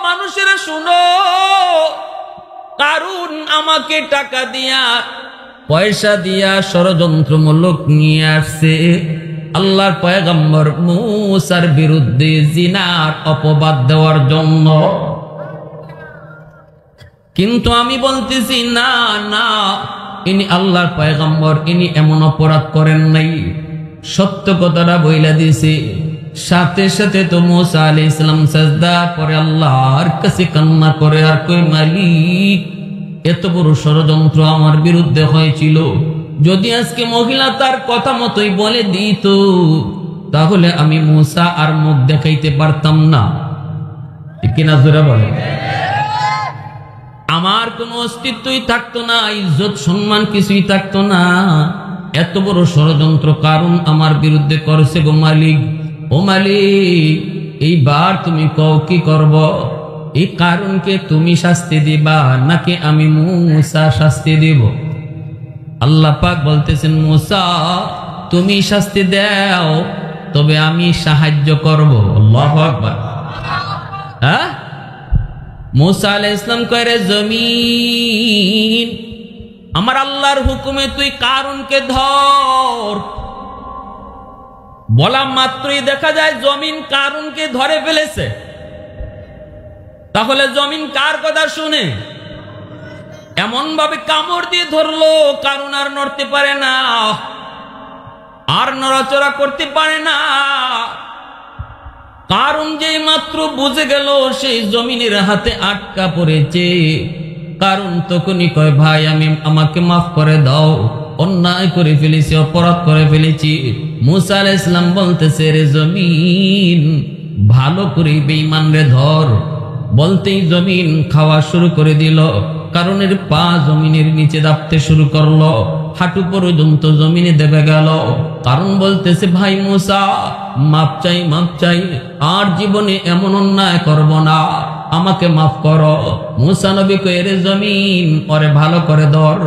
মানুষেরা শুনো, কারণ আমাকে টাকা দিয়া পয়সা দিয়া ষড়যন্ত্রমূলক নিয়ে আসছে আল্লাহর পয়গম্বর মূসার বিরুদ্ধে জিনার অপবাদ দেওয়ার জন্য। কিন্তু আমি বলতেছি না না, ইনি আল্লাহর পয়গম্বর, ইনি এমন অপরাধ করেন নাই। সত্য কথাটা বইলা দিছে। সাথে সাথে তো মূসা আলাইহিস সালাম সাজদা করে আল্লাহর কাছে কান্না করে আর কই, মালিক এত বড় ষড়যন্ত্র আমার বিরুদ্ধে হয়েছিল, যদি আজকে মহিলা তার কথা মতোই বলে দিত তাহলে আমি মূসা আর মুখ দেখাইতে পারতাম না। ঠিক কিনা জোরে বলে? আমার কোনো অস্তিত্বই থাকতো না, ইজ্জত সম্মান কিছুই থাকতো না। এত বড় ষড়যন্ত্র কারণ আমার বিরুদ্ধে করেছে গো মালিক। ও মালিক, এইবার তুমি কও কি করব? এই কারণকে তুমি শাস্তি দিবা নাকি আমি মূসা শাস্তি দিব? আল্লাহ পাক বলতেছেন, মূসা তুমি শাস্তি দাও, তবে আমি সাহায্য করব। আল্লাহু আকবার। হ্যাঁ, মূসা আলাইহিস সালাম কয়, রে জমিন, আমার আল্লাহর হুকুমে তুই কারণকে ধর। বলা মাত্রই দেখা যায় জমিন কারণকে ধরে ফেলেছে। তাহলে জমিন কার কথা শুনে? এমন ভাবে কামড় দিয়ে ধরলো, কারণ আর নড়তে পারে না, আর নড়াচড়া করতে পারে না। কারণ যেই মাত্র বুঝে গেল সেই জমিনের হাতে আটকা পড়েছে, কারণ তখনই কয়, ভাই আমাকে মাফ করে দাও, অন্যায় করে ফেলেছি, অপরাধ করে ফেলেছি। মূসা আলাইহিস সালাম বলতেছে, রে জমিন, ভালো করে বেঈমান রে ধর। বলতেই জমিন খাওয়া শুরু করে দিল। কারণের পা জমিনের নিচে দাবতে শুরু করলো, হাঁটু পর্যন্ত জমিনে দেবে গেল। কারণ বলতেছে, ভাই মূসা, মাপ চাই, মাপ চাই, আর জীবনে এমন অন্যায় করব না, আমাকে মাফ করো। মূসা নবী কয়, রে জমিন, ওরে ভালো করে ধর।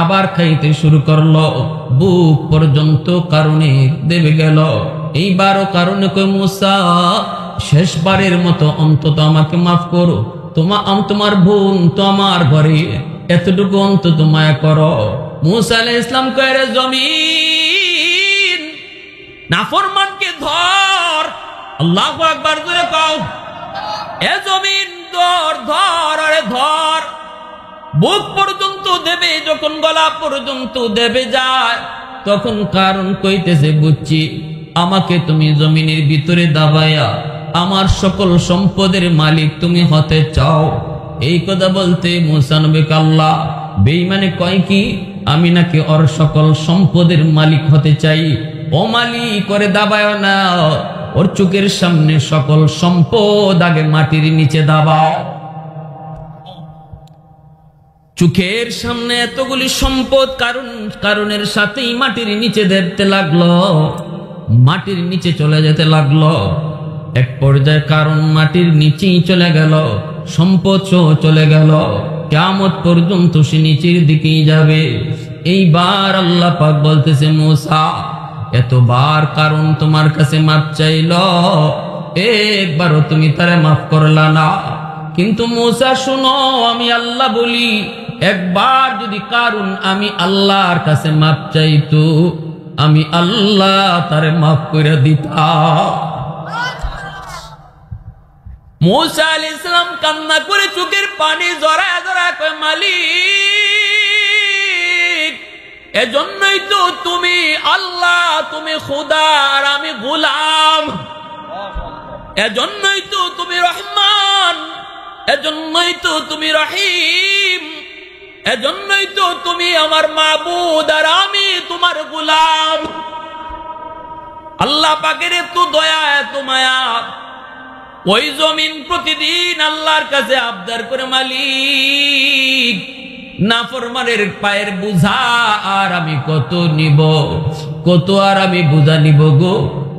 আবার খাইতে শুরু করলো, বুক পর্যন্ত কারণে দেবে গেল। এইবারও কারণে কয়, মূসা, শেষবারের মতো অন্তত আমাকে মাফ করো, তোমার বোন তো আমার ঘরে, এতটুকু অন্তত মায়া করো। মূসা আলাইহিস সালাম কয়, রে জমিন, নাফরমানকে ধর। আল্লাহু আকবার জোরে কও। এ জমিন ধর, ধর, আরে ধর। বুক পর্যন্ত দেবে, যখন গলা পর্যন্ত দেবে যায়, তখন কারণ কইতেছে, বুঝছি, আমাকে তুমি জমিনের ভিতরে দাবাইয়া আমার সকল সম্পদের মালিক তুমি হতে চাও। এই কথা বলতে মূসা নবী আল্লাহ বেঈমানে কয় কি, আমি নাকি ওর সকল সম্পদের মালিক হতে চাই? ও মালিক, করে দাবায় না, ওর চোখের সামনে সকল সম্পদ আগে মাটির নিচে দাবাও। চোখের সামনে এতগুলি সম্পদ কারণের সাথেই মাটির নিচে দেখতে লাগলো, মাটির নিচে চলে যেতে লাগলো। এক পর্যায়ে কারণ মাটির নিচেই চলে গেল, সম্পদ চলে গেল, কিয়ামত পর্যন্ত সে নিচের দিকেই যাবে। এইবার আল্লাহ পাক বলতেছে, মূসা, এতবার কারণ তোমার কাছে মাপ চাইল, একবারও তুমি তারে মাফ করলা না। কিন্তু মূসা শুনো, আমি আল্লাহ বলি, একবার যদি কারণ আমি আল্লাহর কাছে মাপ চাইতো, আমি আল্লাহ তারে মাফ করে দিতাম। মূসা আলাইহিস সালাম কান্না করে চোখের পানি জড়ায় জড়ায় কয়, মালিক, এজন্যই তো তুমি আল্লাহ, তুমি খোদা আর আমি গোলাম। এজন্যই তো তুমি রহমান, এজন্যই তো তুমি রহিম, এজন্যই তো তুমি আমার মাবুদ আর আমি তোমার গোলাম। আল্লাহ পাকের এত দয়া, এত মায়া। ওই জমিন প্রতিদিন আল্লাহর কাছে আবদার করে, মালিক, নাফরমানের পায়ের বোঝা আর আমি কত নিব, কত আর আমি বোঝা নিব গো।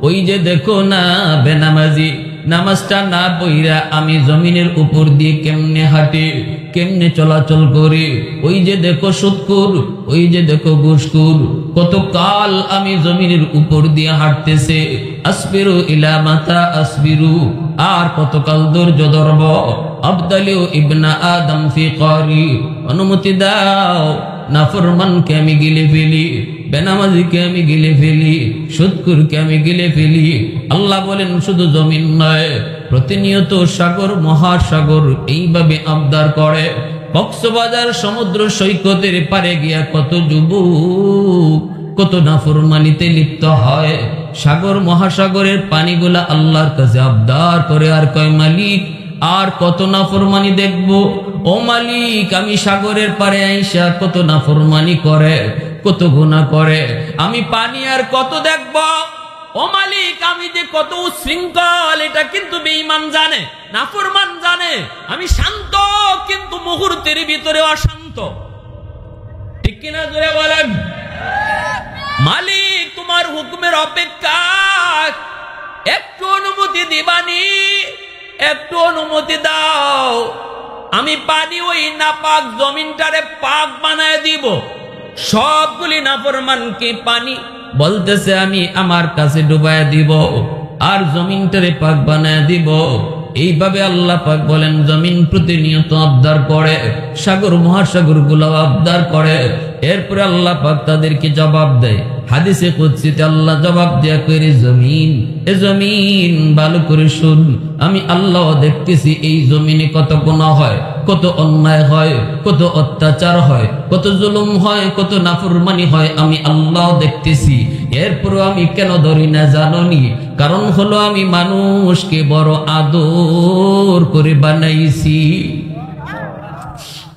ওই যে দেখো না বেনামাজি, নামাজটা না পইরা আমি জমিনের উপর দিয়ে কেমনে হাঁটে, কেমনে চলাচল করে। ওই যে দেখো সুদখোর, ওই যে দেখো ঘুষখোর, কত কাল আমি জমিনের উপর দিয়ে হাঁটতেছে, আসবিরু ইলা মাতা আসবিরু, আর কতকাল ধৈর্য ধরব। আবদালিউ ইবনা আদম ফি কারি, অনুমতি দাও নাফরমানকে আমি গিলে ফেলি, বেনামাজিকে আমি গিলে ফেলি, সুদখোরকে আমি গিলে ফেলি। আল্লাহ বলেন শুধু জমিন নয়, প্রতিনিয়ত সাগর মহাসাগর এইভাবে আবদার করে। কক্সবাজার সমুদ্র সৈকতের পারে গিয়া কত যুবক কত নাফরমানিতে লিপ্ত হয়। সাগর মহাসাগরের পানিগুলা আল্লাহর কাছে আবদার করে আর কয়, মালিক আর কত নাফরমানি দেখব। ও মালিক, আমি সাগরের পারে আইসা কত নাফরমানি করে, কত গুনাহ করে, আমি পানি আর কত দেখব। ও মালিক, আমি যে কত উশৃঙ্খল এটা কিন্তু বেঈমান জানে, নাফরমান জানে। আমি শান্ত কিন্তু মুহূর্তের ভিতরে অশান্ত। ঠিক কিনা জোরে বলেন। মালিক তোমার হুকুমের অপেক্ষা, একটু অনুমতি দিবানি, একটু অনুমতি দাও, আমি পানি ওই নাপাক জমিনটারে পাক বানায় দিব। সবগুলি নাফরমানকে পানি বলতেছে আমি আমার কাছে ডুবায় দিব আর জমিনটারে পাক বানায় দিব। এইভাবে আল্লাহ পাক বলেন জমিন প্রতিনিয়ত আবদার করে, সাগর মহাসাগর গুলো আবদার করে। এরপরে আল্লাহ পাক তাদেরকে জবাব দেয়। হাদিসে কুদসিতে আল্লাহ জবাব দেয়া করে, জমিন এ জমিন ভালো করে শুন, আমি আল্লাহ দেখতেছি এই জমিনে কত গুনাহ হয়, কত অন্যায় হয়, কত অত্যাচার হয়, কত জুলুম হয়, কত নাফরমানি হয়, আমি আল্লাহ দেখতেছি। এরপরও আমি কেন ধরি না জানোনি? কারণ হলো আমি মানুষকে বড় আদর করে বানাইছি।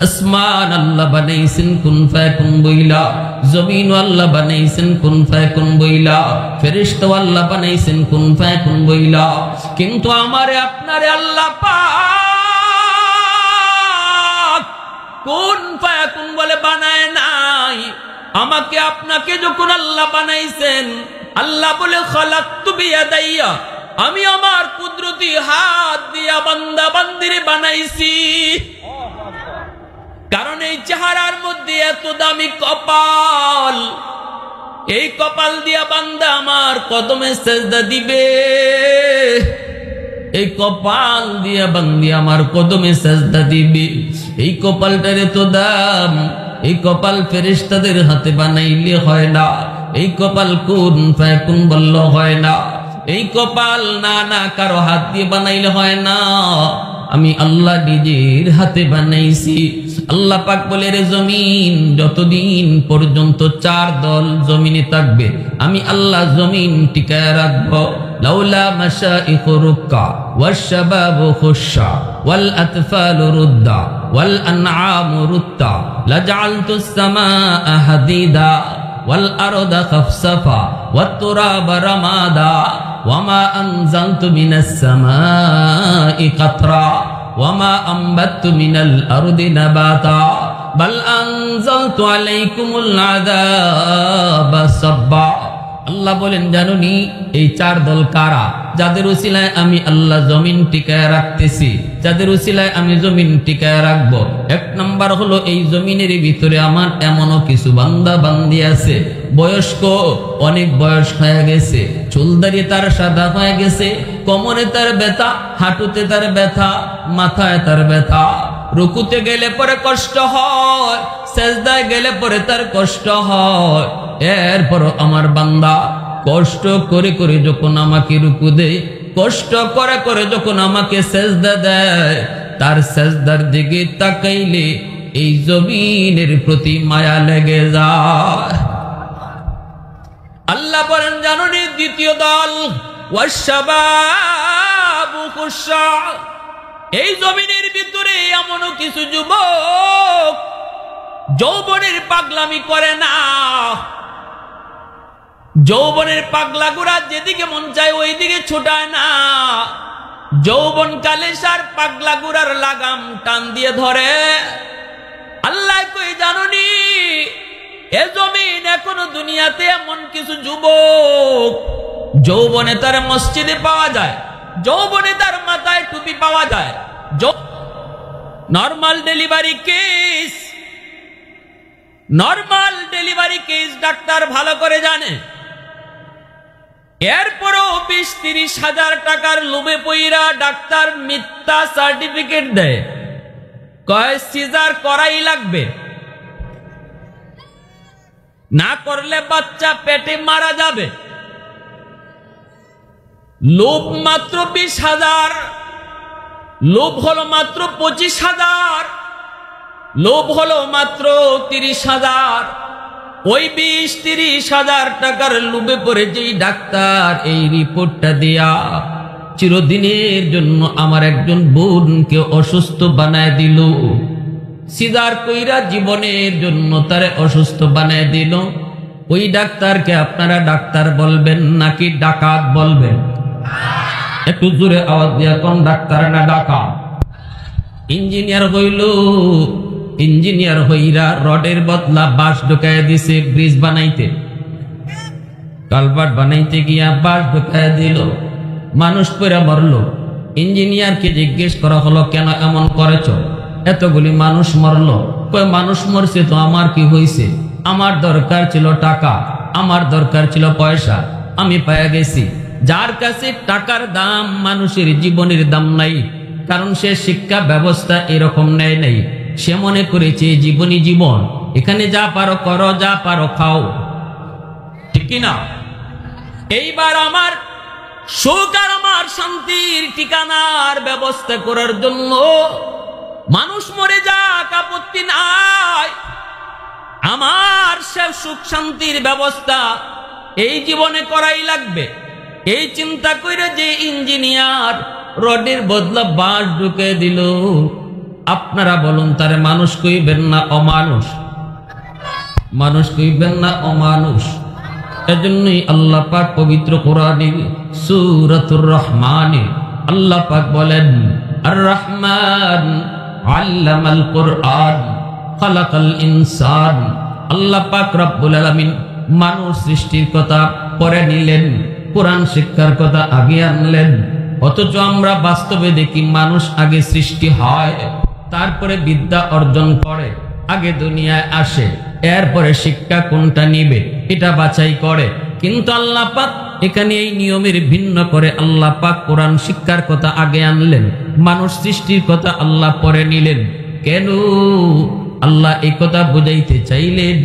আসমান আল্লাহ বানাইছেন কুন ফায়াকুন বইলা, জমিন আল্লাহ বানাইছেন কুন ফায়াকুন বইলা, ফেরেশতা আল্লাহ বানাইছেন কুন ফায়াকুন বইলা। কিন্তু আমারে আপনারে আল্লাহ পাক কুন ফায়াকুন বলে বানায় নাই। আমাকে আপনাকে যখন আল্লাহ বানাইছেন, আল্লাহ বলে খালাকতু বিয়াদাইয়া, আমি আমার কুদরতি হাত দিয়া বান্দা বান্দিরে বানাইছি। কারণ এই চেহারার মধ্যে এত দামি কপাল, এই কপাল দিয়া বান্দা আমার কদমে সেজদা দিবে, এই কপাল দিয়া বান্দি আমার কদমে সেজদা দিবে। এই কপালটারে তো দাম, এই কপাল ফেরেশতাদের হাতে বানাইলে হয় না, এই কপাল কুন ফায়াকুন বলল হয় না, এই কপাল না না কারো হাত দিয়ে বানাইলে হয় না, আমি আল্লাহ নিজের হাতে বানাইছি। আল্লাহ পাক বলে, রে জমিন যতদিন পর্যন্ত চার দল জমিনে থাকবে আমি আল্লাহ জমিন টিকায় রাখবো। লাউলা মাশাইখু রুক্কা ওয়াশ-শাবাবু খুশশা ওয়াল আতফালু রুদ্দা ওয়াল আনআমু রুত্তা লাজআলতুস সামাআ হাদিদা ওয়াল আরদা খাফসাফা ওয়াত তুরাবা রামাদা ওয়ামা আনজালতু মিনাস সামাই কাতরা ওয়ামা আম্বাততু মিনাল আরদি নাবাতা বাল আনজালতু আলাইকুমুল আযাবা সাব্বা। আল্লাহ বলেন জানুনি এই চার দল কারা? যাদের উসিলায় আমি আল্লাহ জমিন টিকায় রাখতেছি, যাদের উসিলায় আমি জমিন টিকায় রাখবো। এক নাম্বার হলো এই জমিনের ভিতরে আমার এমনও কিছু বান্দা বান্দি আছে, বয়স্ক, অনেক বয়স হয়ে গেছে, চুলদারি তার সাদা হয়ে গেছে, কোমরে তার ব্যথা, হাঁটুতে তার ব্যথা, মাথায় তার ব্যথা, রুকুতে গেলে পরে কষ্ট হয়, সেজদায় গেলে পরে তার কষ্ট হয়। এরপর আমার বান্দা কষ্ট করে করে যখন আমাকে রুকু দেয়, কষ্ট করে করে যখন আমাকে সেজদা দেয়, তার সেজদার দিকে তাকাইলে এই জমিনের প্রতি মায়া লেগে যায়। আল্লাহ বলেন জানুনি দ্বিতীয় দল ওয়াশ-শাবাবু খুশশা, এই জমিনের ভিতরে এমন কিছু যুবক যৌবনের পাগলামি করে না, যৌবনের পাগলা গুড়া যেদিকে মন চায় ওই দিকে ছুটায় না, যৌবন কালে সার পাগলা গুড়ার লাগাম টান দিয়ে ধরে। আল্লাহ কই জানুনি এ জমিন এখনো দুনিয়াতে এমন কিছু যুবক যৌবনে তার মসজিদে পাওয়া যায়, যৌবনে তার মাথায় টুপি পাওয়া যায়, normal delivery case, normal delivery case doctor ভালো করে জানে। এরপরও 20-30 হাজার টাকার লোভে পইরা ডাক্তার মিথ্যা সার্টিফিকেট দেয়, কয় সিজার করাই লাগবে, না করলে বাচ্চা পেটে মারা যাবে। লোভ মাত্র 20,000, লোভ হলো মাত্র 25,000, লোভ হলো মাত্র 30,000। ওই 20-30 হাজার টাকার লোভে পড়ে যেই ডাক্তার এই রিপোর্টটা দিয়া চিরদিনের জন্য আমার একজন বোনকে অসুস্থ বানায় দিল, সিজার কইরা জীবনের জন্য তারে অসুস্থ বানায় দিল। ওই ডাক্তারকে আপনারা ডাক্তার বলবেন নাকি ডাকাত বলবেন? একটু জোরে আওয়াজ দিয়া কোন ডাক্তার না ডাকাত? ইঞ্জিনিয়ার হইল, ইঞ্জিনিয়ার হইরা রডের বদলা বাঁশ ঢুকায় দিছে ব্রিজ বানাইতে, কালভার্ট বানাইতে গিয়া বাঁশ ঢুকায় দিল, মানুষ পড়ে মরল। ইঞ্জিনিয়ারকে জিজ্ঞেস করা হলো, কেন এমন করেছ? এতগুলি মানুষ মরল। কয় মানুষ মরছে তো আমার কি হইছে? আমার দরকার ছিল টাকা, আমার দরকার ছিল পয়সা, আমি পাইয়া গেছি। যার কাছে টাকার দাম মানুষের জীবনের দাম নাই, কারণ সে শিক্ষা ব্যবস্থা এরকম নেয় নাই। সে মনে করেছে জীবনই জীবন, এখানে যা পারো করো, যা পারো খাও, ঠিক কিনা? এইবার আমার সুখ আর আমার শান্তির ঠিকানার ব্যবস্থা করার জন্য মানুষ মরে যাক আপত্তি নাই, আমার সে সুখ শান্তির ব্যবস্থা এই জীবনে করাই লাগবে। এই চিন্তা করে যে ইঞ্জিনিয়ার রডের বদলা বাঁশ ঢুকে দিল, আপনারা বলুন তারে মানুষ কইবেন না অমানুষ? মানুষ কইবেন না অমানুষ? এজন্যই আল্লাহ পাক পবিত্র কোরআনে সূরাতুর রহমানে আল্লাহ পাক বলেন, আর রহমান আল্লামাল কোরআন খালাকাল ইনসান। আল্লাহ পাক রব্বুল আলামিন মানুষ সৃষ্টির কথা পরে নিলেন, কোরআন শিক্ষার কথা আগে আনলেন। অথচ আমরা বাস্তবে দেখি মানুষ আগে সৃষ্টি হয়, তারপরে বিদ্যা অর্জন করে, আগে দুনিয়ায় আসে, এরপরে শিক্ষা কোনটা নিবে এটা বাছাই করে। কিন্তু আল্লাহ পাক এখানে এই নিয়মের ভিন্ন করে আল্লাহ পাক কোরআন শিক্ষার কথা আগে আনলেন, মানুষ সৃষ্টির কথা আল্লাহ পরে নিলেন। কেন? আল্লাহ এই কথা বুঝাইতে চাইলেন,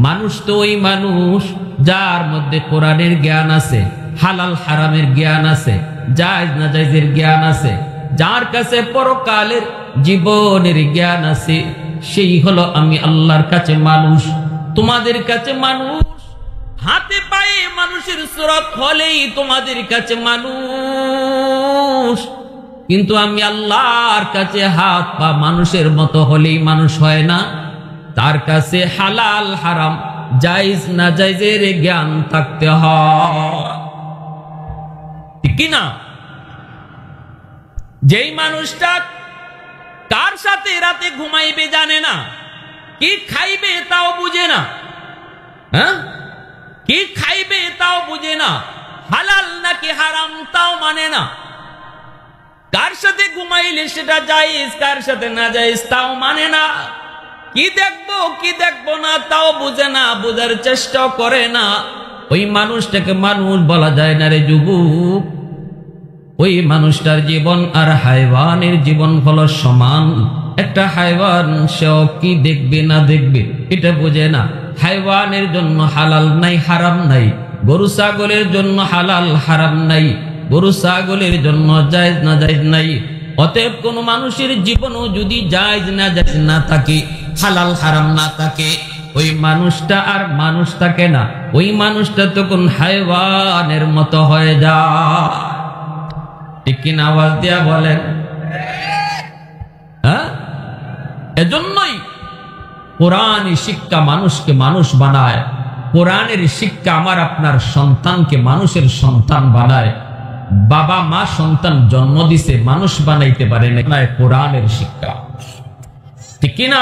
মানুষ তো ওই মানুষ যার মধ্যে কোরআনের জ্ঞান আছে, হালাল হারামের জ্ঞান আছে, জায়েজ নাজায়েজের জ্ঞান আছে, যার কাছে পরকালের জীবনের জ্ঞান আছে, সেই হলো আমি আল্লাহর কাছে মানুষ। তোমাদের কাছে মানুষ, হাতে পায়ে মানুষের সুরত হলেই তোমাদের কাছে মানুষ, কিন্তু আমি আল্লাহর কাছে হাত পা মানুষের মতো হলেই মানুষ হয় না। তার কাছে হালাল হারাম জায়েজ নাজায়েজের জ্ঞান থাকতে হয়, ঠিক কি না? যেই মানুষটা কার সাথে রাতে ঘুমাইবে জানে না, কি খাইবে তাও বুঝে না, হ্যাঁ, কি খাইবে তাও বুঝে না, হালাল নাকি হারাম তাও মানে না, কার সাথে ঘুমাইলে সেটা জায়েজ, কার সাথে না জায়েজ তাও মানে না, কি দেখবো কি দেখবো না তাও বুঝে না, বোঝার চেষ্টাও করে না। ওই মানুষটাকে মানুষ বলা যায় না রে যুবক। ওই মানুষটার জীবন আর হাইওয়ানের জীবন হলো সমান। একটা হাইওয়ান সেও কি দেখবে না দেখবে এটা বোঝে না। হাইওয়ানের জন্য হালাল নাই হারাম নাই, গরু ছাগলের জন্য হালাল হারাম নাই, গরু ছাগলের জন্য জায়েজ না জায়েজ নাই। অতএব কোন মানুষের জীবনও যদি জায়েজ না জায়েজ না থাকে, হালাল হারাম না থাকে, ওই মানুষটা আর মানুষ থাকে না, ওই মানুষটা তখন হাইওয়ানের মতো হয়ে যায়। ঠিক কিনা? আওয়াজ দিয়া বলেন। হ্যাঁ, এজন্যই কোরআনের শিক্ষা মানুষকে মানুষ বানায়। কোরআনের শিক্ষা আমার আপনার সন্তানকে মানুষের সন্তান বানায়। বাবা মা সন্তান জন্ম দিছে, মানুষ বানাইতে পারে না, কোরআনের শিক্ষা, ঠিক কিনা?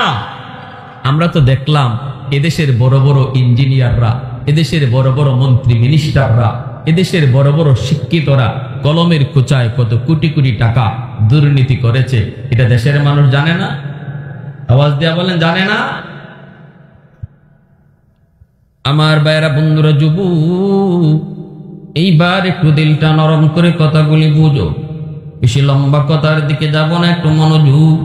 আমরা তো দেখলাম এদেশের বড় বড় ইঞ্জিনিয়াররা, এদেশের বড় বড় মন্ত্রী মিনিস্টাররা, এদেশের বড় বড় শিক্ষিতরা কলমের খোঁচায় কত কোটি কোটি টাকা দুর্নীতি করেছে, এটা দেশের মানুষ জানে না? আওয়াজ দিয়া বলেন, জানে না? আমার ভাইয়েরা বন্ধুরা যুবক, এইবার একটু দিলটা নরম করে কথাগুলি বুঝো, বেশি লম্বা কথার দিকে যাব না, একটু মনোযোগ।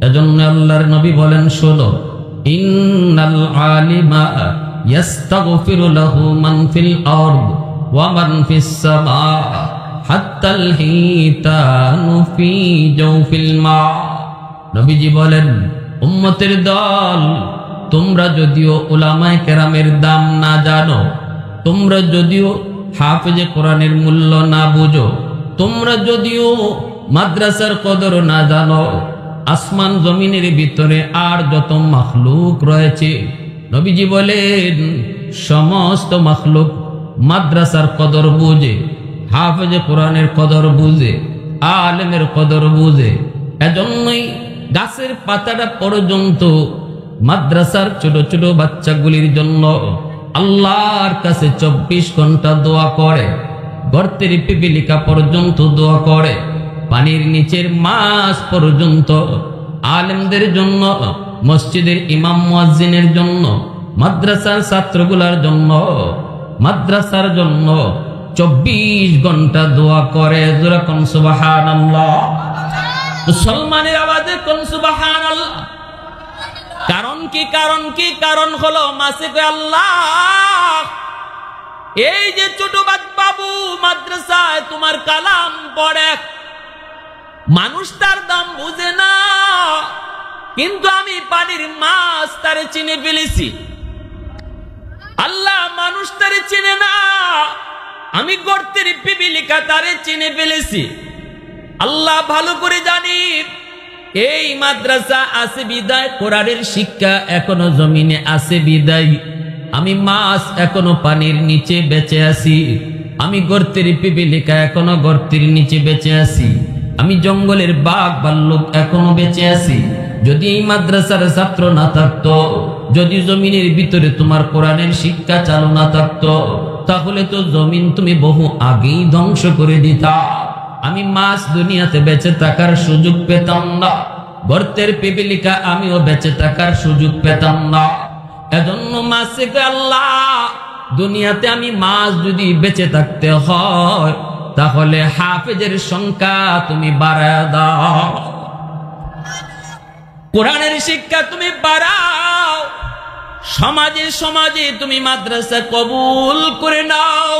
এজন্য আল্লাহর নবী বলেন, শোনো, ইন্নাল আলিমা ইয়াস্তাগফিরু লাহু মান ফিল আরদ ওয়া মান ফিস সামা হাত্তাল হিতানু ফি জাওফিল মা। নবীজি বলেন, উম্মতের দল, তোমরা যদিও উলামায়ে কেরামের দাম না জানো, তোমরা যদিও হাফেজে কোরআনের মূল্য না বুঝো, তোমরা যদিও মাদ্রাসার কদর না জানো, আসমান জমিনের ভিতরে আর যত মাখলুক রয়েছে, নবীজি বলেন সমস্ত মাখলুক মাদ্রাসার কদর বুঝে, হাফেজে কোরআনের কদর বুঝে, আলেমের কদর বুঝে। এজন্যই গাছের পাতাটা পর্যন্ত মাদ্রাসার ছোট ছোট বাচ্চাগুলির জন্য আল্লাহর কাছে 24 ঘন্টা দোয়া করে, গর্তের পিপিলিকা পর্যন্ত দোয়া করে, পানির নিচের মাছ পর্যন্ত, আলেমদের জন্য, মসজিদের ইমাম মুয়াজ্জিনের জন্য, মাদ্রাসার ছাত্রগুলার জন্য, মাদ্রাসার জন্য 24 ঘন্টা দোয়া করে। জোরে কোন সুবহানাল্লাহ। মুসলমানের আওয়াজে কোন সুবহানাল্লাহ। কারণ কি? কারণ কি? কারণ হলো মাসে আল্লাহ, এই যে ছোট বাবু মাদ্রাসায় তোমার কালাম পড়ে, মানুষ তার দাম বুঝে না, কিন্তু আমি পানির মাছ তারে চিনে ফেলেছি। আল্লাহ মানুষ তারে চিনে না, আমি গর্তের পিপিলিকা তারে চিনে ফেলেছি। আল্লাহ ভালো করে জানি এই মাদ্রাসা আছে বিদায়, কোরআনের শিক্ষা এখনো জমিনে আছে বিদায়, আমি মাছ এখনো পানির নিচে বেঁচে আছি, আমি গর্তের পিপিলিকা এখনো গর্তের নিচে বেঁচে আছি, আমি জঙ্গলের বাঘ ভাল্লুক এখনো বেঁচে আছি। যদি এই মাদ্রাসার ছাত্র না থাকতো, যদি জমিনের ভিতরে তোমার কোরআনের শিক্ষা চালু না থাকতো, তাহলে তো জমিন তুমি বহু আগেই ধ্বংস করে দিতা। আমি মাছ দুনিয়াতে বেঁচে থাকার সুযোগ পেতাম না, গর্তের পিপিলিকা আমিও বেঁচে থাকার সুযোগ পেতাম না। এজন্য মাছে আল্লাহ, দুনিয়াতে আমি মাছ যদি বেঁচে থাকতে হয়, তাহলে হাফেজের সংখ্যা তুমি বাড়ায় দাও, কোরআনের শিক্ষা তুমি বাড়াও, সমাজে সমাজে তুমি মাদ্রাসা কবুল করে নাও।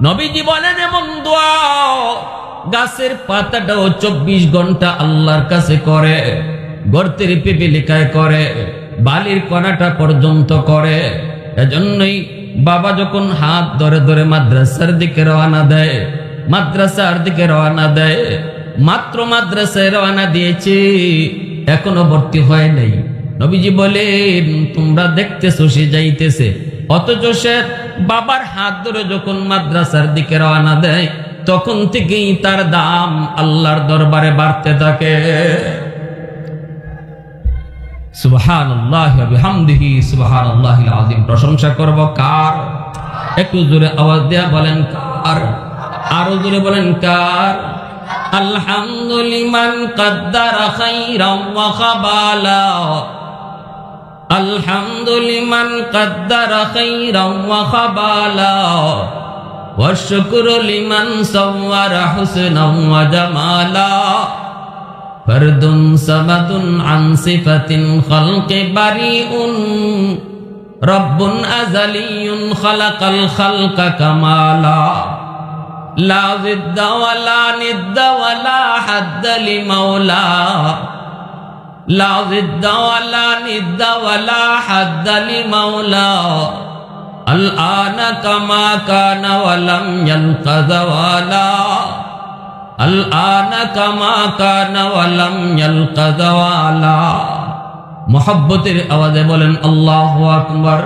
নবীজি বলেন এমন দোয়া গাছের পাতাটাও 24 ঘন্টা আল্লাহর কাছে করে, গর্তের পিপিলিকায় করে, বালির কণাটা পর্যন্ত করে। এজন্যই বাবা যখন হাত ধরে ধরে মাদ্রাসার দিকে রওনা দেয়, মাদ্রাসার দিকে রওনা দেয়, মাত্র মাদ্রাসায় রওনা দিয়েছে, এখনো ভর্তি হয় নাই। নবীজি বলেন তোমরা দেখতেছো সে যাইতেছে, অথচ সে বাবার হাত ধরে যখন মাদ্রাসার দিকে রওনা দেয়, তখন থেকেই তার দাম আল্লাহর দরবারে বাড়তে থাকে। সুবহানাল্লাহি ওয়া বিহামদিহি সুবহানাল্লাহিল আযীম। প্রশংসা করব কার? একটু জোরে আওয়াজ দেয়া বলেন কার? আরো জোরে বলেন কার? আলহামদুলিমান কাদ্দারা খাইরাম ওয়া খাবালা, আলহামদুলিমান কাদ্দারা খাইরাম ওয়া খাবালা, ওয়া শুকরু লিমান সাওয়ারা হুসনাম ওয়া জামালা, ফরদুন সামাদুন আন সিফাতিন খালকি বারিউন, রব্বুন আযালিয়ুন খালাকাল খালকা কামালা, লা জিদ্দা ওয়ালা নিদ্দা ওয়ালা হাদ্দা লিমাওলা, লা জিদ্দা ওয়ালা নিদ্দা ওয়ালা হাদ্দা লিমাওলা, আল আনা কামা কানা ওয়ালাম ইয়ালকা যাওয়ালা, আল আনা কামা কানা ওয়ালাম ইয়ালকা যাওয়ালা। মুহাব্বতের আওয়াজে বলেন আল্লাহু আকবার।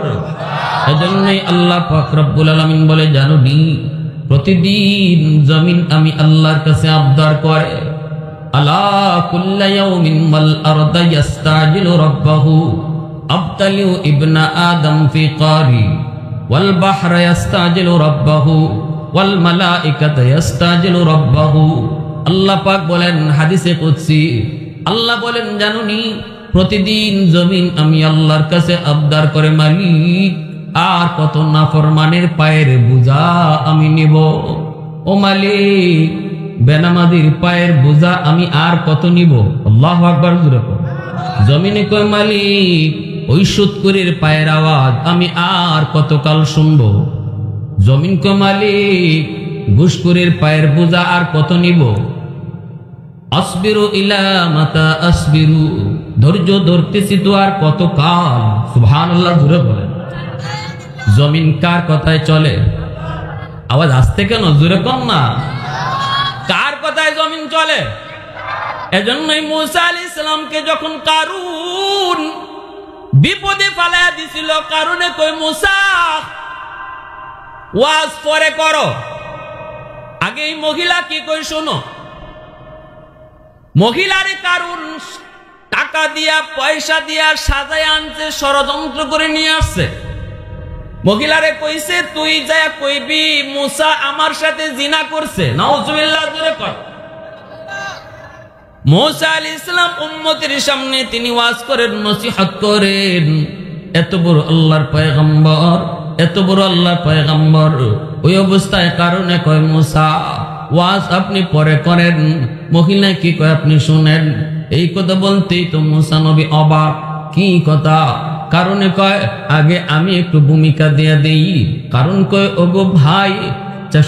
এজন্যই আল্লাহ পাক রব্বুল আলামিন বলে, জানুনি প্রতিদিন জমিন আমি আল্লাহর কাছে আবদার করে, আলা কুল্লা ইয়াউমিন ওয়াল আরদা ইস্তাজিলু রাব্বাহু আবতালিউ ইবনা আদম ফি কারি, ওয়াল বাহরা ইস্তাজিলু রাব্বাহু ওয়াল মালাইকাতু ইস্তাজিলু রাব্বাহু। আল্লাহ পাক বলেন হাদিসে কুদসি, আল্লাহ বলেন জানুনি প্রতিদিন জমিন আমি আল্লাহর কাছে আবদার করে, মালিক আর কত নাফরমানের পায়ের বোঝা আমি নিব। ও মালিক, বেনামাজির পায়ের বোঝা আমি আর কত নিব? আল্লাহু আকবার জোরে কর। জমিনে কয় মালিক, ওই সুৎকুরের পায়ের আওয়াজ আমি আর কতকাল শুনবো? জমিন কয় মালিক, ঘুষখোরের পায়ের বোঝা আর কত নিব? আসবিরু ইলা মাতা আসবিরু, ধৈর্য ধরতেছি তো আর কত কাল? সুবহানাল্লাহ জোরে বলেন। জমিন কার কথায় চলে? আওয়াজ আসতে কেন? জোরে কর না। কার কথায় জমিন চলে? এজন্যই মুসা আলাইহিস সালামকে যখন কারুন বিপদে ফেলায়া দিছিল, কারণে কই মুসা ওয়াজ পরে করো, আগে এই মহিলা কি কই শোনো। মহিলারে কারুন টাকা দিয়া পয়সা দিয়া সাজায় আনছে, ষড়যন্ত্র করে নিয়ে আসছে। মহিলারে কইছে তুই যা কইবি মুসা আমার সাথে জিনা করছে। নাউজুবিল্লাহ জোরে কর। মুসা আলাইহিস সালাম উম্মতের সামনে তিনি ওয়াজ করেন, নসিহত করেন। এত বড় আল্লাহর পয়গম্বর, এত বড় আল্লাহর পয়গম্বর, ওই অবস্থায় কারণে কয় মুসা ওয়াজ আপনি পরে করেন, মহিলা কি কয় আপনি শুনেন। এই কথা বলতেই তো মুসা নবী অবাক, কি কথা? কারণে কয় আগে আমি একটু ভূমিকা দিয়ে দেই। কারণ কয় ওগো ভাই,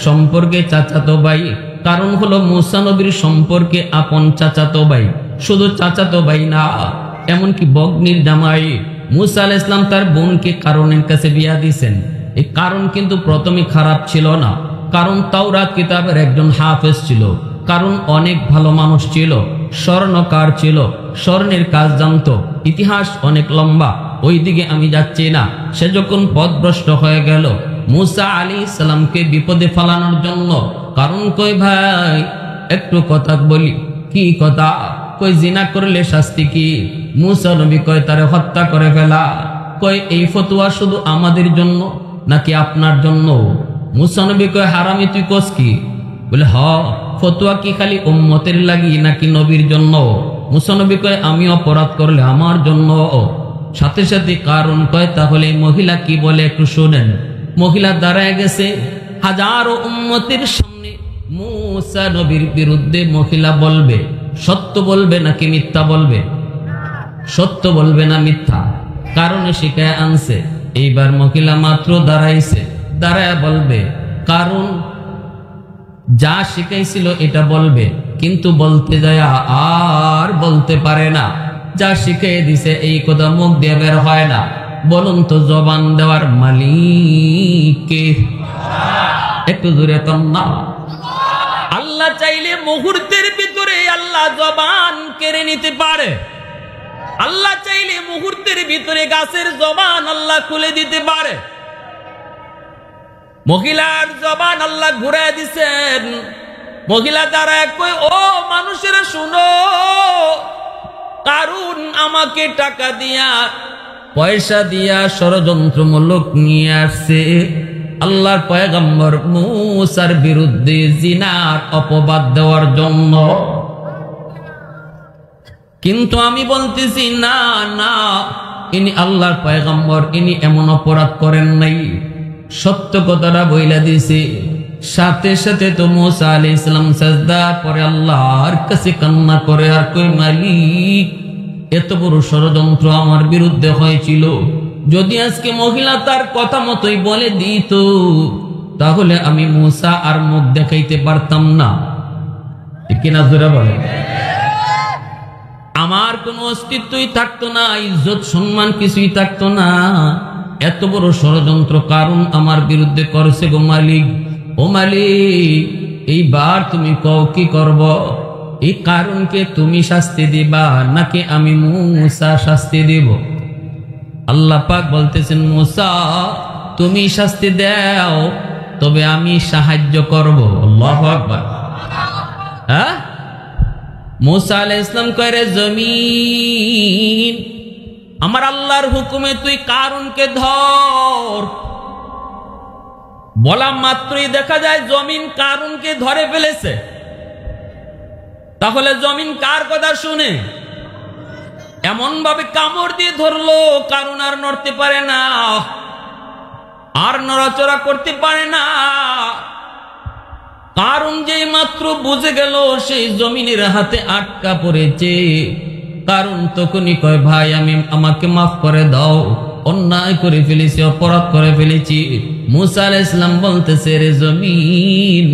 সম্পর্কে চাচাতো ভাই। কারণ হলো মুসা নবীর সম্পর্কে আপন চাচাতো ভাই, শুধু চাচাতো ভাই না, এমনকি বগ্নির জামাই। মুসা আলাইহিস সালাম তার বোনকে কারণের কাছে বিয়া দিয়েছেন। এই কারণ কিন্তু প্রথমে খারাপ ছিল না, কারণ তাওরাত কিতাবের একজন হাফেজ ছিল, কারণ অনেক ভালো মানুষ ছিল, স্বর্ণকার ছিল, স্বর্ণের কাজ জানতো, ইতিহাস অনেক লম্বা, ওই দিকে আমি যাচ্ছি না। সে যখন পথভ্রষ্ট হয়ে গেল, মুসা আলাইহিস সালামকে বিপদে ফেলানোর জন্য কারণ কই ভাই একটু কথা বলি। কি কথা? কই জিনা করলে শাস্তি কি? মুসা নবী কয় তারে হত্যা করে ফেলা। কয় এই ফতোয়া শুধু আমাদের জন্য নাকি আপনার জন্য? মুসা নবী কয় হারামি তুই কস কি? বলে হ, ফতোয়া কি খালি উম্মতের লাগি নাকি নবীর জন্য? মুসা নবী কয় আমি অপরাধ করলে আমার জন্য। সাথে সাথে কারণ কয় তাহলে এই মহিলা কি বলে একটু শোনেন। মহিলা দাঁড়ায় গেছে হাজারো উম্মতের সামনে, মুসা নবীর বিরুদ্ধে মহিলা বলবে। সত্য বলবে নাকি মিথ্যা বলবে? সত্য বলবে না মিথ্যা? কারণে শিখায় আনছে। এইবার মহিলা মাত্র দাঁড়াইছে, দাঁড়ায় বলবে কারণ যা শিখাইছিল এটা বলবে, কিন্তু বলতে যায় আর বলতে পারে না। যা শিখিয়ে দিছে এই কথা মুখ দিয়ে বের হয় না। বলুন তো জবান দেওয়ার মালিক কে? একটু জোরে কন্যা। আল্লাহ চাইলে মুহূর্তের ভিতরে আল্লাহ জবান কেড়ে নিতে পারে। আল্লাহ চাইলে মুহূর্তের ভিতরে গাছের জবান আল্লাহ খুলে দিতে পারে। মহিলার জবান আল্লাহ ঘুরায় দিছেন। মহিলা দ্বারা কই ও মানুষেরা শুনো, কারণ আমাকে টাকা দিয়া পয়সা দিয়া ষড়যন্ত্রমূলক নিয়ে আসছে আল্লাহর পয়গম্বর মুসার বিরুদ্ধে জিনার অপবাদ দেওয়ার জন্য। কিন্তু আমি বলতেছি না না, ইনি আল্লাহর পয়গম্বর, ইনি এমন অপরাধ করেন নাই। সত্য কথাটা বইলা দিছি। সাথে সাথে তো মুসা আলাইহিস সালাম সাজদা করে আল্লাহর কাছে কান্না করে আর কই মালিক, এত বড় ষড়যন্ত্র আমার বিরুদ্ধে হয়েছিল, যদি আজকে মহিলা তার কথা মতোই বলে দিত তাহলে আমি মুসা আর মুখ দেখাইতে পারতাম না। ঠিক কিনা জোরে বলে? আমার কোনো অস্তিত্বই থাকতো না, ইজ্জত সম্মান কিছুই থাকতো না। এত বড় ষড়যন্ত্র কারণ আমার বিরুদ্ধে করছে গো মালিক। ও মালিক, এইবার তুমি কও কি করব? এই কারণকে তুমি শাস্তি দিবা নাকি আমি মুসা শাস্তি দিব? আল্লাহ পাক বলতেছেন মুসা তুমি শাস্তি দাও, তবে আমি সাহায্য করব। আল্লাহু আকবার। হ্যাঁ, মুসা আলাইহিস সালাম কয় রে জমিন, আমার আল্লাহর হুকুমে তুই কারণকে ধর। বলা মাত্রই দেখা যায় জমিন কারণকে ধরে ফেলেছে। তাহলে জমিন কার কথা শুনে? এমন ভাবে কামড় দিয়ে ধরলো কারণ আর নড়তে পারে না। আর নড়াচড়া করতে পারে না। কারণ যেই মাত্র বুঝে গেল সেই জমিনের হাতে আটকা পড়েছে, কারণ তখনই কয় ভাই আমাকে মাফ করে দাও, অন্যায় করে ফেলেছি, অপরাধ করে ফেলেছি। মুসা আলাইহিস সালাম বলতেছে, রে জমিন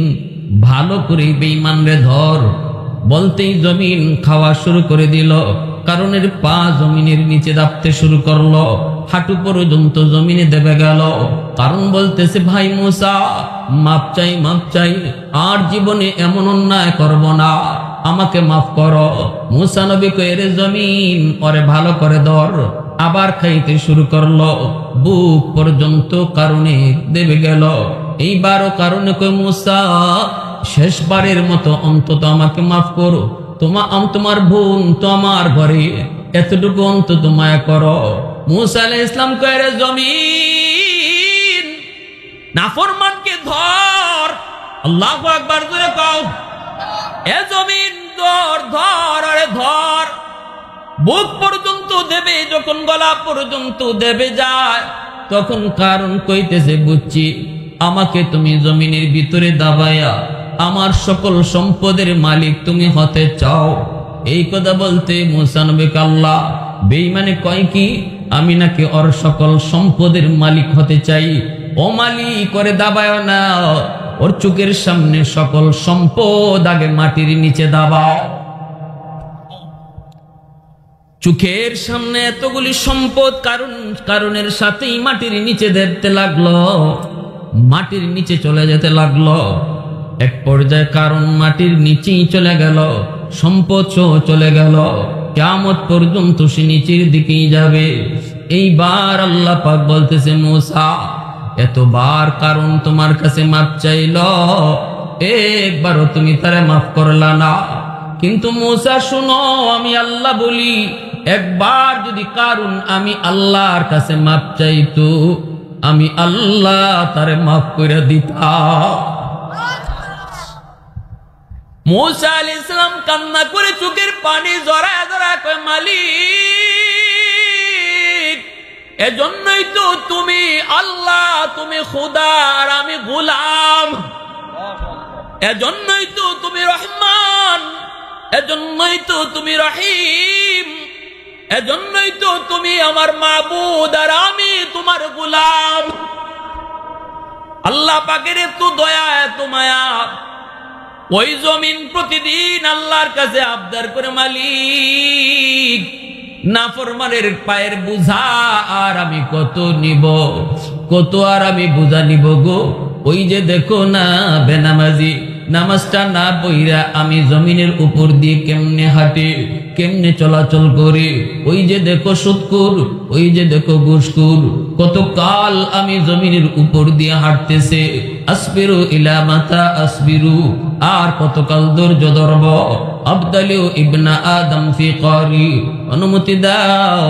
ভালো করে বেঈমান রে ধর। বলতেই জমিন খাওয়া শুরু করে দিল। কারণের পা জমিনের নিচে দাবতে শুরু করলো, হাঁটু পর্যন্ত জমিনে দেবে গেল। কারণ বলতেছে, ভাই মুসা মাপ চাই, মাপ চাই, আর জীবনে এমন অন্যায় করব না, আমাকে মাফ করো। মুসা নবী কয়, রে জমিন ওরে ভালো করে ধর। আবার খাইতে শুরু করলো, বুক পর্যন্ত কারণে দেবে গেল। এইবারও কারণে কয়, মুসা শেষবারের মতো অন্তত আমাকে মাফ করো, তোমার বোন তো আমার ঘরে, এতটুকু অন্তত মায়া করো। মুসা আলাইহিস সালাম কয়, রে জমিন নাফরমানকে ধর। আল্লাহু আকবার জোরে কও, এ জমিন ধর, ধর, আরে ধর। বুক পর্যন্ত দেবে, যখন গলা পর্যন্ত দেবে যায়, তখন কারণ কইতেছে, বুঝছি আমাকে তুমি জমিনের ভিতরে দাবাইয়া আমার সকল সম্পদের মালিক তুমি হতে চাও। এই কথা বলতে মুসা নবীকে আল্লাহ বেঈমানে কয় কি, আমি নাকি ওর সকল সম্পদের মালিক হতে চাই? ও মালিক করে দাবায় না, ওর চোখের সামনে সকল সম্পদ আগে মাটির নিচে দাবাও। চোখের সামনে এতগুলি সম্পদ কারণের সাথেই মাটির নিচে দেখতে লাগলো, মাটির নিচে চলে যেতে লাগলো। এক পর্যায়ে কারণ মাটির নিচেই চলে গেল, সম্পদ সহ চলে গেল, কিয়ামত পর্যন্ত সে নিচের দিকেই যাবে। এইবার আল্লাহ পাক বলতেছে, মুসা এতবার কারণ তোমার কাছে মাপ চাইল, একবারও তুমি তারে মাফ করলা না। কিন্তু মুসা শুনো, আমি আল্লাহ বলি, একবার যদি কারণ আমি আল্লাহর কাছে মাপ চাইতো, আমি আল্লাহ তারে মাফ করে দিতাম। মুসা আলাইহিস সালাম কান্না করে চোখের পানি জড়ায় জড়ায় কয়, মালিক এজন্যই তো তুমি আল্লাহ, তুমি খোদা আর আমি গোলাম। এজন্যই তো তুমি রহমান, এজন্যই তো তুমি রহিম, এজন্যই তো তুমি আমার মাবুদ আর আমি তোমার গোলাম। আল্লাহ পাকের এত দয়া, এত মায়া। ওই জমিন প্রতিদিন আল্লাহর কাছে আবদার করে, মালিক নাফরমানের পায়ের বোঝা আর আমি কত নিব, কত আর আমি বোঝা নিব গো। ওই যে দেখো না বেনামাজি, নামাজটা না পইরা আমি জমিনের উপর দিয়ে কেমনে হাঁটে, কেমনে চলাচল করে। ওই যে দেখো সুদকুর, ওই যে দেখো ঘুষখোর, কত কাল আমি জমিনের উপর দিয়ে হাঁটতেছে। আসবিরু ইলা মাতা আসবিরু, আর কতকাল ধৈর্য ধরব। আবদালিউ ইবনা আদম ফি কারি, অনুমতি দাও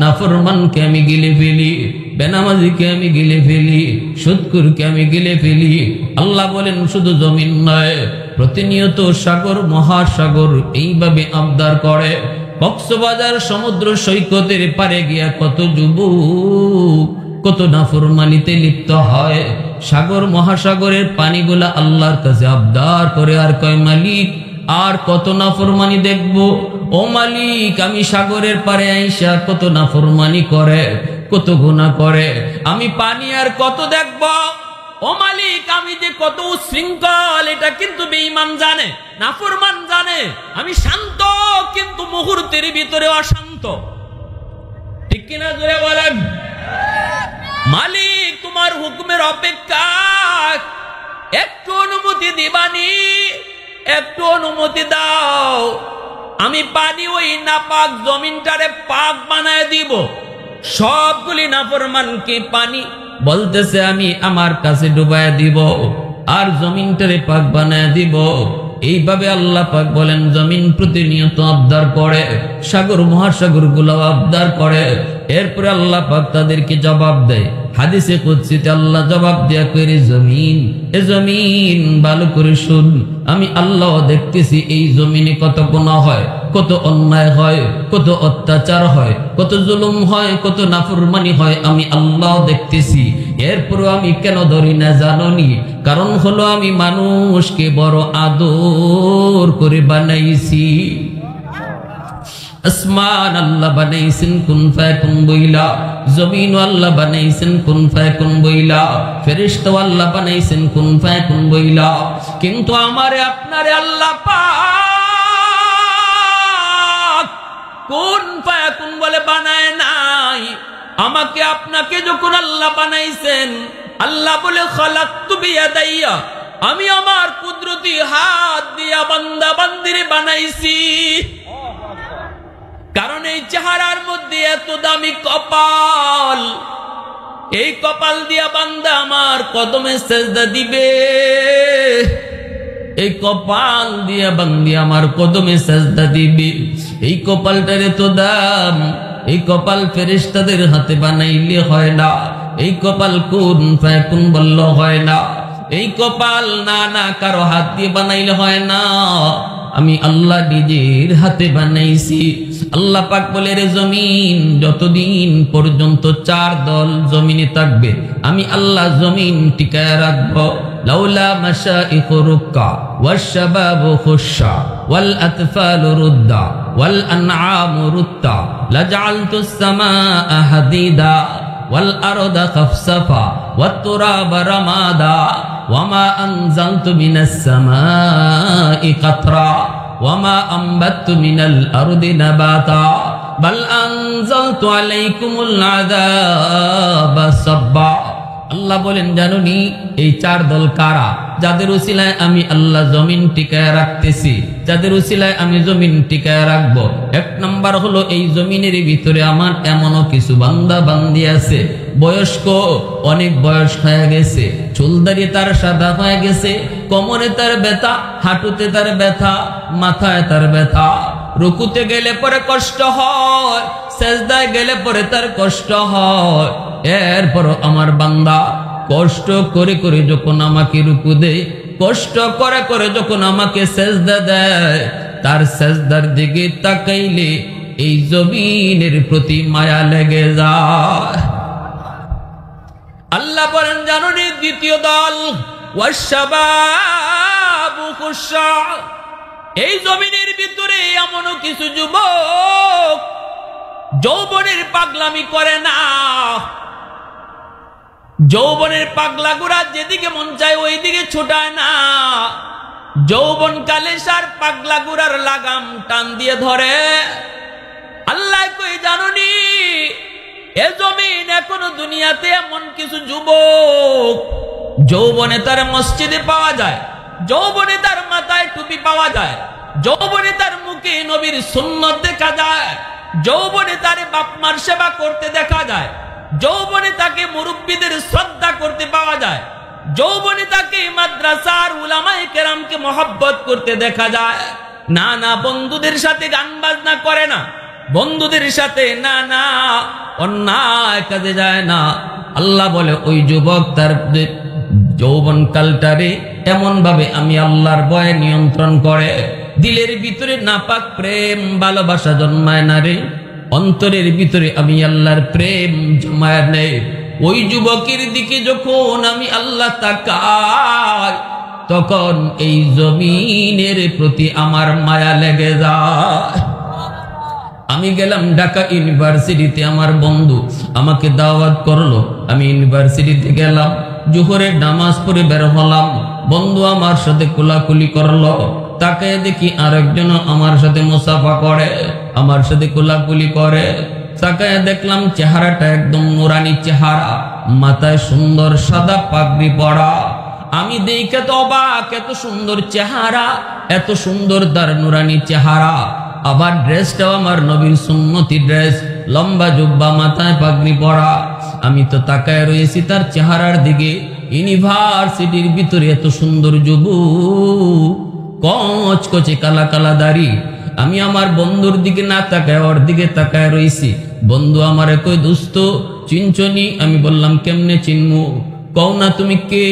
নাফরমানকে আমি গিলে ফেলি, বেনামাজিকে আমি গিলে ফেলি, সুদকুরকে আমি গিলে ফেলি। আল্লাহ বলেন শুধু জমিন নয়, প্রতিনিয়ত সাগর মহাসাগর এইভাবে আবদার করে। কক্সবাজার সমুদ্র সৈকতের পারে গিয়া কত যুবক কত নাফরমানিতে লিপ্ত হয়। সাগর মহাসাগরের পানিগুলা আল্লাহর কাছে আবদার করে আর কয়, মালিক আর কত নাফরমানি দেখব? ও মালিক আমি সাগরের পারে আইসা কত নাফরমানি করে, কত গুনাহ করে, আমি পানি আর কত দেখব? ও মালিক আমি যে কত উশৃঙ্খল এটা কিন্তু বেঈমান জানে, নাফরমান জানে। আমি শান্ত কিন্তু মুহূর্তের ভিতরে অশান্ত। ঠিক কিনা জোরে বলেন? মালিক তোমার হুকুমের অপেক্ষা, একটু অনুমতি দিবানি, একটু অনুমতি দাও, আমি পানি ওই নাপাক জমিনটারে পাক বানায় দিব। সবগুলি নাফরমানকে পানি বলতেছে আমি আমার কাছে ডুবায় দিব আর জমিনটারে পাক বানায় দিব। এইভাবে আল্লাহ পাক বলেন জমিন প্রতিনিয়ত আবদার করে, সাগর মহাসাগর গুলো আবদার করে। এরপরে আল্লাহ পাক তাদেরকে জবাব দেয়, হাদিসে কুদসিতে আল্লাহ জবাব দেয়া করে জমিন, এ জমিন ভালো করে শুন, আমি আল্লাহ দেখতেছি এই জমিনে কত গুনাহ হয়, কত অন্যায় হয়, কত অত্যাচার হয়, কত জুলুম হয়, কত নাফরমানি হয়, আমি আল্লাহ দেখতেছি। এরপরও আমি কেন ধরি না জানোনি? কারণ হলো আমি মানুষকে বড় আদর করে বানাইছি। আসমান আল্লাহ বানাইছেন কুন ফায়াকুন বইলা, জমিন আল্লাহ বানাইছেন কুন ফায়াকুন বইলা, ফেরেশতা আল্লাহ বানাইছেন কুন ফায়াকুন বইলা। কিন্তু আমারে আপনারে আল্লাহ পাক কুন ফায়াকুন বলে বানায় নাই। আমাকে আপনাকে যখন আল্লাহ বানাইছেন, আল্লাহ বলে খালাকতু বিয়াদাইয়া, আমি আমার কুদরতি হাত দিয়া বান্দা বান্দিরে বানাইছি। কারণ এই চেহারার মধ্যে এত দামি কপাল, এই কপাল দিয়া বান্দা আমার কদমে সেজদা দিবে, এই কপাল দিয়া বান্দি আমার কদমে সেজদা দিবে। এই কপালটার এত দাম, এই কপাল ফেরেশতাদের হাতে বানাইলে হয় না, এই কপাল কুন ফায়াকুন বলল হয় না, এই কপাল না না কারো হাত দিয়ে বানাইলে হয় না, আমি আল্লাহ নিজের হাতে বানাইছি। আল্লাহ পাক বলে, রে জমিন, যতদিন পর্যন্ত 4 দল জমিনে থাকবে আমি আল্লাহ জমিন টিকায় রাখবো। লাউলা মাশাইখু রুক্কা ওয়াশ-শাবাবু খুশশা ওয়াল আতফালু রুদ্দা ওয়াল আনআমু রুত্তা লাজআলতুস সামাআ হাদিদা ওয়াল আরদা খাফসাফা ওয়াত তুরাবা রামাদা ওয়ামা আনজালতু মিনাস সামাই কাতরা ওয়ামা আম্বাতু মিনাল আরদি নাবাতা বাল আনজালতু আলাইকুমুল আযাবা সাব্বা। আল্লাহ বলেন, জানুনি এই 4 দল কারা? যাদের উসিলায় আমি আল্লাহ জমিন টিকায় রাখতেছি, যাদের উসিলায় আমি জমিন টিকায় রাখবো। 1 নাম্বার হলো এই জমিনের ভিতরে আমার এমনও কিছু বান্দা বান্দি আছে, বয়স্ক, অনেক বয়স হয়ে গেছে, চুলদারি তার সাদা হয়ে গেছে, কোমরে তার ব্যথা, হাঁটুতে তার ব্যথা, মাথায় তার ব্যথা, রুকুতে গেলে পরে কষ্ট হয়, সেজদায় গেলে পরে তার কষ্ট হয়। এরপর আমার বান্দা কষ্ট করে করে যখন আমাকে রুকু দেয়, কষ্ট করে করে যখন আমাকে সেজদা দেয়, তার সেজদার দিকে তাকাইলে এই জমিনের প্রতি মায়া লেগে যায়। আল্লাহ বলেন, জানুনি দ্বিতীয় দল ওয়াশ-শাবাবু খুশশা, এই জমিনের ভিতরে এমন কিছু যুবক যৌবনের পাগলামি করে না, যৌবনের পাগলা গুড়া যেদিকে মন চায় ওই দিকে ছুটায় না, যৌবন কালে সার পাগলা গুড়ার লাগাম টান দিয়ে ধরে। আল্লাহ কই, জানুনি এ জমিন এখনো দুনিয়াতে এমন কিছু যুবক যৌবনে তার মসজিদে পাওয়া যায়, যৌবনে তার মাথায় টুপি পাওয়া যায়, যৌবনে তার মুখে নবীর সুন্নত দেখা যায়, যৌবনে তার বাপ মার সেবা করতে দেখা যায়, যৌবনে তাকে মুরব্বীদের শ্রদ্ধা করতে পাওয়া যায়, যৌবনে তাকে মাদ্রাসার উলামায়ে কেরামকে মহব্বত করতে দেখা যায়। না না, বন্ধুদের সাথে গান বাজনা করে না, বন্ধুদের সাথে না না অন্যায় কাজে যায় না। আল্লাহ বলে, ওই যুবক তার যৌবন কালটারে এমন ভাবে আমি আল্লাহর ভয়ে নিয়ন্ত্রণ করে, দিলের ভিতরে নাপাক প্রেম ভালোবাসা জন্মায় না রে, অন্তরের ভিতরে আমি আল্লাহর প্রেম জমায় নেই। ওই যুবকের দিকে যখন আমি আল্লাহ তাকাই, তখন এই জমিনের প্রতি আমার মায়া লেগে যায়। আমি গেলাম ঢাকা ইউনিভার্সিটিতে, আমার বন্ধু আমাকে দাওয়াত করলো, আমি ইউনিভার্সিটিতে গেলাম, জোহরের নামাজ পড়ে বের হলাম, বন্ধু আমার সাথে কোলাকুলি করলো, তাকে দেখি আরেকজন আমার সাথে মুসাফা করে, আমার সাথে কোলাকুলি করে, তাকায় দেখলাম চেহারাটা একদম নুরানি চেহারা, মাথায় সুন্দর সাদা পাগড়ি পরা। আমি দেখে তো অবাক, এত সুন্দর চেহারা, এত সুন্দর তার নুরানি চেহারা, আবার ড্রেসটাও আমার নবীর সুন্নতি ড্রেস, লম্বা জুব্বা, মাথায় পাগড়ি পরা। আমি তো তাকায় রয়েছি তার চেহারার দিকে। ইউনিভার্সিটির ভিতরে এত সুন্দর যুবক, কচকচে কালা কালা দাড়ি। আমি আমার বন্ধুর দিকে না তাকায় ওর দিকে তাকায় রয়েছি। বন্ধু আমারে কই, দোস্ত চিনচনি? আমি বললাম কেমনে চিনমু? কও না তুমি কে?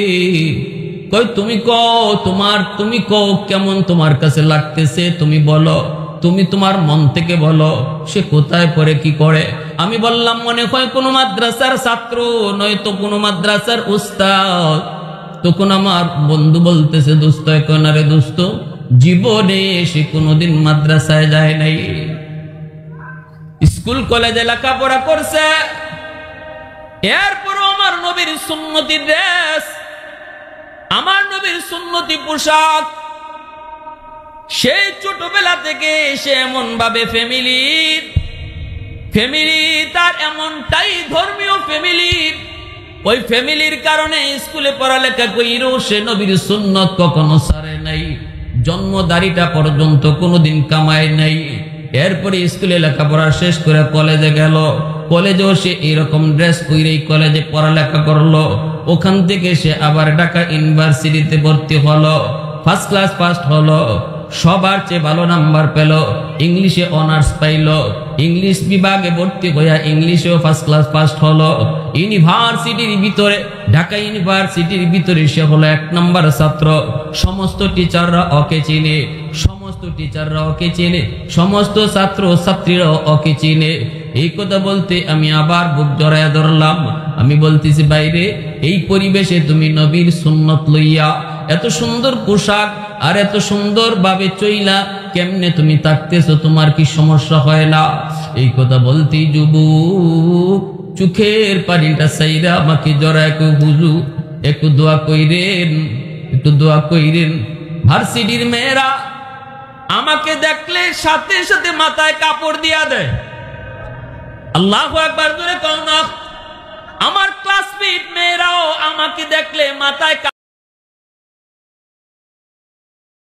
কই তুমি কও, তুমি কও কেমন তোমার কাছে লাগতেছে, তুমি বলো, তুমি তোমার মন থেকে বলো। সে কোথায় পড়ে কি করে? আমি বললাম মনে হয় কোনো মাদ্রাসার ছাত্র, নয়তো কোনো মাদ্রাসার উস্তাদ। তখন আমার বন্ধু বলতেছে, দোস্ত এখন আরে দোস্ত, জীবনে সে কোনোদিন মাদ্রাসায় যায় নাই, স্কুল কলেজে লেখাপড়া করছে, এরপরও আমার নবীর সুন্নতি ড্রেস, আমার নবীর সুন্নতি পোশাক, সেই ছোটবেলা থেকে সে এমন ভাবে ফ্যামিলি তার এমনটাই ধর্মীয় ফ্যামিলি, ওই ফ্যামিলির কারণে স্কুলে পড়ালেখা কইরো সে নবীর সুন্নত কখনো ছাড়ে নাই, জন্মদারিটা পর্যন্ত কোনোদিন কামায় নাই। এরপরে স্কুলে লেখাপড়া শেষ করে কলেজে গেল, কলেজেও সে এরকম ড্রেস পরেই কলেজে পড়ালেখা করলো। ওখান থেকে সে আবার ঢাকা ইউনিভার্সিটিতে ভর্তি হলো, ফার্স্ট ক্লাস পাস হলো, সবার চেয়ে ভালো নাম্বার পেল, ইংলিশে অনার্স পাইল, ইংলিশ বিভাগে ভর্তি হইয়া ইংলিশেও ফার্স্ট ক্লাস পাস হলো। ইউনিভার্সিটির ভিতরে, ঢাকা ইউনিভার্সিটির ভিতরে সে হলো 1 নম্বর ছাত্র। সমস্ত টিচাররা ওকে চিনে, সমস্ত টিচাররা ওকে চিনে, সমস্ত ছাত্র ছাত্রীরা ওকে চিনে। এই কথা বলতে আমি আবার বুক জড়াইয়া ধরলাম। আমি বলতেছি, বাইরে এই পরিবেশে তুমি নবীর সুন্নত লইয়া এত সুন্দর পোশাক আর এত সুন্দর ভাবে চইলা কেমনে তুমি থাকতেছো, তোমার কি সমস্যা হয় না? এই কথা বলতেই যুবক চোখের পানিটা চাইরা আমাকে জড়ায়, হুজুর একটু দোয়া কইরেন, একটু দোয়া কইরেন। ভার্সিটির মেয়েরা আমাকে দেখলে সাথে সাথে মাথায় কাপড় দিয়া দেয়। আল্লাহু আকবার জোরে কও না। আমার ক্লাসমেট মেয়েরাও আমাকে দেখলে মাথায়